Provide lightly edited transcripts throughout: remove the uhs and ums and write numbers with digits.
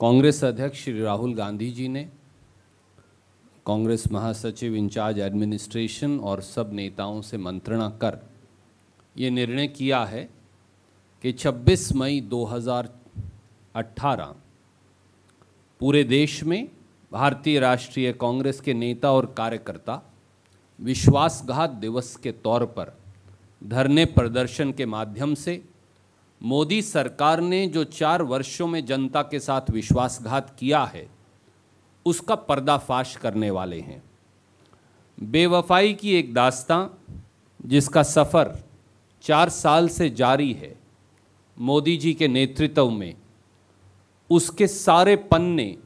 कांग्रेस अध्यक्ष श्री राहुल गांधी जी ने कांग्रेस महासचिव इंचार्ज एडमिनिस्ट्रेशन और सब नेताओं से मंत्रणा कर ये निर्णय किया है कि 26 मई 2018 पूरे देश में भारतीय राष्ट्रीय कांग्रेस के नेता और कार्यकर्ता विश्वासघात दिवस के तौर पर धरने प्रदर्शन के माध्यम से मोदी सरकार ने जो 4 वर्षों में जनता के साथ विश्वासघात किया है उसका पर्दाफाश करने वाले हैं। बेवफाई की एक दास्तां जिसका सफ़र 4 साल से जारी है, मोदी जी के नेतृत्व में उसके सारे पन्ने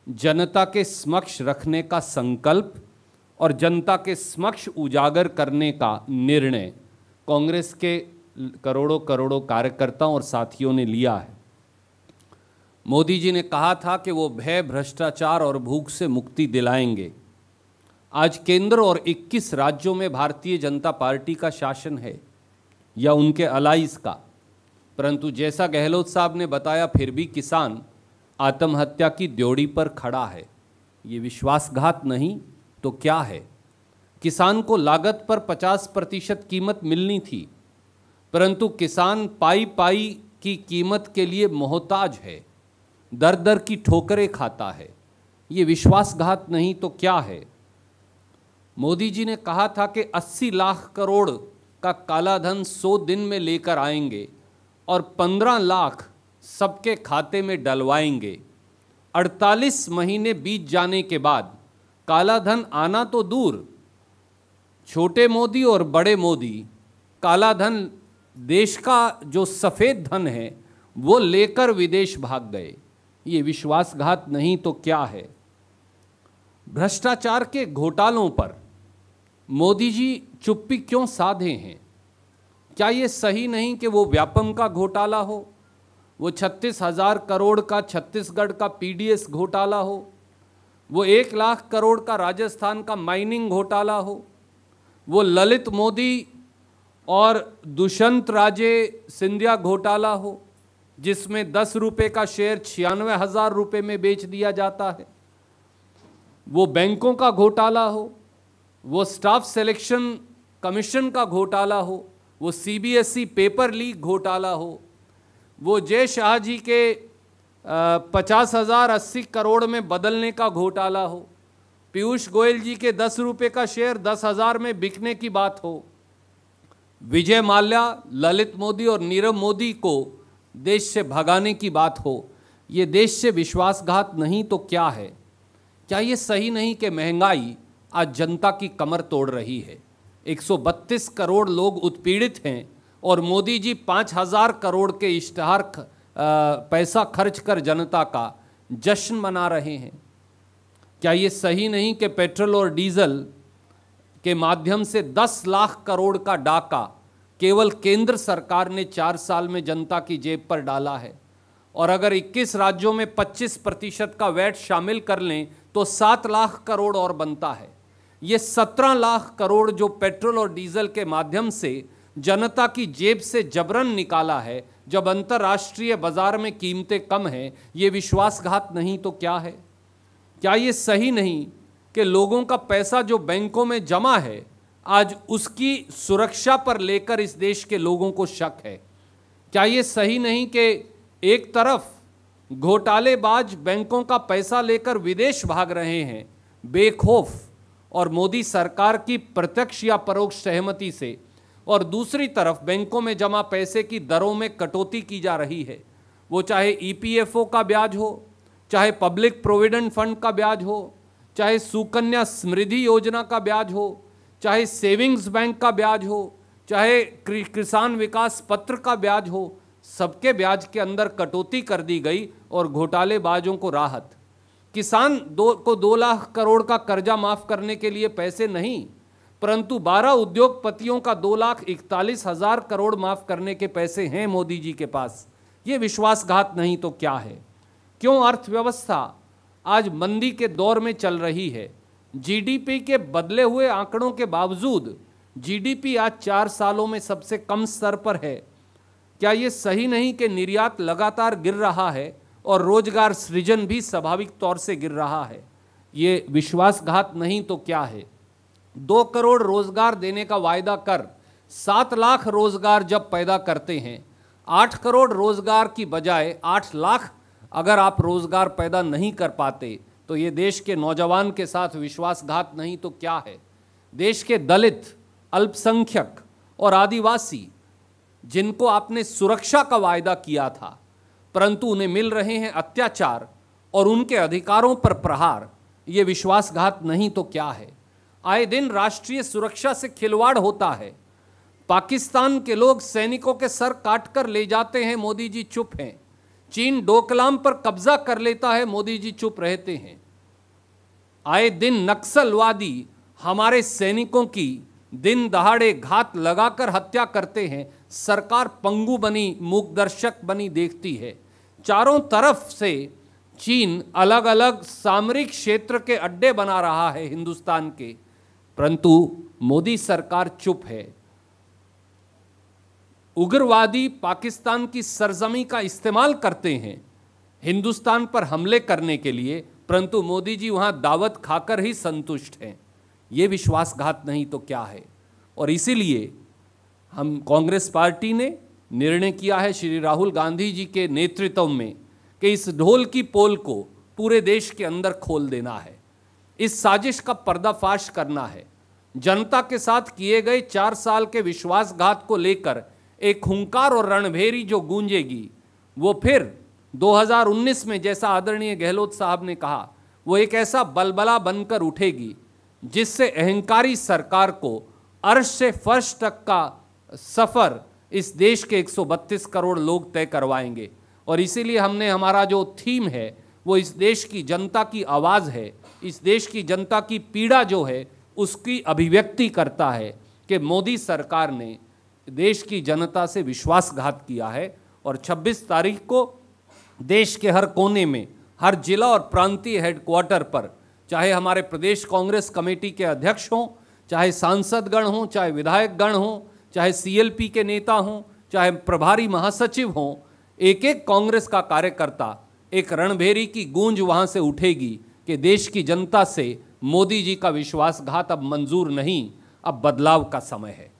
जनता के समक्ष रखने का संकल्प और जनता के समक्ष उजागर करने का निर्णय कांग्रेस के करोड़ों करोड़ों कार्यकर्ताओं और साथियों ने लिया है। मोदी जी ने कहा था कि वो भय, भ्रष्टाचार और भूख से मुक्ति दिलाएंगे। आज केंद्र और 21 राज्यों में भारतीय जनता पार्टी का शासन है या उनके अलाइज का, परंतु जैसा गहलोत साहब ने बताया फिर भी किसान आत्महत्या की ड्योढ़ी पर खड़ा है। ये विश्वासघात नहीं तो क्या है? किसान को लागत पर 50% कीमत मिलनी थी, परंतु किसान पाई पाई की कीमत के लिए मोहताज है, दर दर की ठोकरें खाता है। ये विश्वासघात नहीं तो क्या है? मोदी जी ने कहा था कि 80 लाख करोड़ का काला धन 100 दिन में लेकर आएंगे और 15 लाख सबके खाते में डलवाएंगे। 48 महीने बीत जाने के बाद काला धन आना तो दूर, छोटे मोदी और बड़े मोदी काला धन, देश का जो सफ़ेद धन है वो लेकर विदेश भाग गए। ये विश्वासघात नहीं तो क्या है? भ्रष्टाचार के घोटालों पर मोदी जी चुप्पी क्यों साधे हैं? क्या ये सही नहीं कि वो व्यापम का घोटाला हो, वो 36,000 करोड़ का छत्तीसगढ़ का पीडीएस घोटाला हो, वो 1 लाख करोड़ का राजस्थान का माइनिंग घोटाला हो, वो ललित मोदी और दुष्यंत राजे सिंधिया घोटाला हो जिसमें 10 रुपये का शेयर 96,000 रुपये में बेच दिया जाता है, वो बैंकों का घोटाला हो, वो स्टाफ सिलेक्शन कमीशन का घोटाला हो, वो सीबीएसई पेपर लीक घोटाला हो, वो जय शाह जी के 50,000 80 करोड़ में बदलने का घोटाला हो, पीयूष गोयल जी के 10 रुपये का शेयर 10,000 में बिकने की बात हो, विजय माल्या, ललित मोदी और नीरव मोदी को देश से भगाने की बात हो। ये देश से विश्वासघात नहीं तो क्या है? क्या ये सही नहीं कि महंगाई आज जनता की कमर तोड़ रही है? 132 करोड़ लोग उत्पीड़ित हैं और मोदी जी 5,000 करोड़ के इश्तहार पैसा खर्च कर जनता का जश्न मना रहे हैं। क्या ये सही नहीं कि पेट्रोल और डीजल के माध्यम से 10 लाख करोड़ का डाका केवल केंद्र सरकार ने 4 साल में जनता की जेब पर डाला है, और अगर 21 राज्यों में 25% का वैट शामिल कर लें तो 7 लाख करोड़ और बनता है। ये 17 लाख करोड़ जो पेट्रोल और डीजल के माध्यम से जनता की जेब से जबरन निकाला है, जब अंतर्राष्ट्रीय बाजार में कीमतें कम हैं, ये विश्वासघात नहीं तो क्या है? क्या ये सही नहीं कि लोगों का पैसा जो बैंकों में जमा है आज उसकी सुरक्षा पर लेकर इस देश के लोगों को शक है? क्या ये सही नहीं कि एक तरफ घोटालेबाज बैंकों का पैसा लेकर विदेश भाग रहे हैं बेखौफ और मोदी सरकार की प्रत्यक्ष या परोक्ष सहमति से, और दूसरी तरफ बैंकों में जमा पैसे की दरों में कटौती की जा रही है, वो चाहे ईपीएफओ का ब्याज हो, चाहे पब्लिक प्रोविडेंट फंड का ब्याज हो, चाहे सुकन्या समृद्धि योजना का ब्याज हो, चाहे सेविंग्स बैंक का ब्याज हो, चाहे किसान विकास पत्र का ब्याज हो, सबके ब्याज के अंदर कटौती कर दी गई और घोटालेबाजों को राहत। किसान को 2 लाख करोड़ का कर्जा माफ करने के लिए पैसे नहीं, परंतु 12 उद्योगपतियों का 2,41,000 करोड़ माफ करने के पैसे हैं मोदी जी के पास। ये विश्वासघात नहीं तो क्या है? क्यों अर्थव्यवस्था आज मंदी के दौर में चल रही है? जीडीपी के बदले हुए आंकड़ों के बावजूद जीडीपी आज 4 सालों में सबसे कम स्तर पर है। क्या ये सही नहीं कि निर्यात लगातार गिर रहा है और रोजगार सृजन भी स्वाभाविक तौर से गिर रहा है। ये विश्वासघात नहीं तो क्या है? 2 करोड़ रोजगार देने का वायदा कर 7 लाख रोजगार जब पैदा करते हैं, 8 करोड़ रोजगार की बजाय 8 लाख अगर आप रोजगार पैदा नहीं कर पाते तो ये देश के नौजवान के साथ विश्वासघात नहीं तो क्या है? देश के दलित, अल्पसंख्यक और आदिवासी जिनको आपने सुरक्षा का वायदा किया था, परंतु उन्हें मिल रहे हैं अत्याचार और उनके अधिकारों पर प्रहार, ये विश्वासघात नहीं तो क्या है? आए दिन राष्ट्रीय सुरक्षा से खिलवाड़ होता है। पाकिस्तान के लोग सैनिकों के सर काट कर ले जाते हैं, मोदी जी चुप हैं। चीन डोकलाम पर कब्जा कर लेता है, मोदी जी चुप रहते हैं। आए दिन नक्सलवादी हमारे सैनिकों की दिन दहाड़े घात लगाकर हत्या करते हैं, सरकार पंगु बनी, मूकदर्शक बनी देखती है। चारों तरफ से चीन अलग अलग सामरिक क्षेत्र के अड्डे बना रहा है हिंदुस्तान के, परंतु मोदी सरकार चुप है। उग्रवादी पाकिस्तान की सरजमी का इस्तेमाल करते हैं हिंदुस्तान पर हमले करने के लिए, परंतु मोदी जी वहां दावत खाकर ही संतुष्ट हैं। ये विश्वासघात नहीं तो क्या है? और इसीलिए हम कांग्रेस पार्टी ने निर्णय किया है श्री राहुल गांधी जी के नेतृत्व में कि इस ढोल की पोल को पूरे देश के अंदर खोल देना है, इस साजिश का पर्दाफाश करना है। जनता के साथ किए गए 4 साल के विश्वासघात को लेकर एक हुंकार और रणभेरी जो गूंजेगी, वो फिर 2019 में, जैसा आदरणीय गहलोत साहब ने कहा, वो एक ऐसा बलबला बनकर उठेगी जिससे अहंकारी सरकार को अर्श से फर्श तक का सफ़र इस देश के 132 करोड़ लोग तय करवाएंगे। और इसीलिए हमने, हमारा जो थीम है वो इस देश की जनता की आवाज़ है, इस देश की जनता की पीड़ा जो है उसकी अभिव्यक्ति करता है कि मोदी सरकार ने देश की जनता से विश्वासघात किया है। और 26 तारीख को देश के हर कोने में, हर जिला और प्रांतीय हेडक्वार्टर पर, चाहे हमारे प्रदेश कांग्रेस कमेटी के अध्यक्ष हों, चाहे सांसदगण हों, चाहे विधायकगण हों, चाहे सीएलपी के नेता हों, चाहे प्रभारी महासचिव हों, एक एक कांग्रेस का कार्यकर्ता, एक रणभेरी की गूंज वहां से उठेगी कि देश की जनता से मोदी जी का विश्वासघात अब मंजूर नहीं, अब बदलाव का समय है।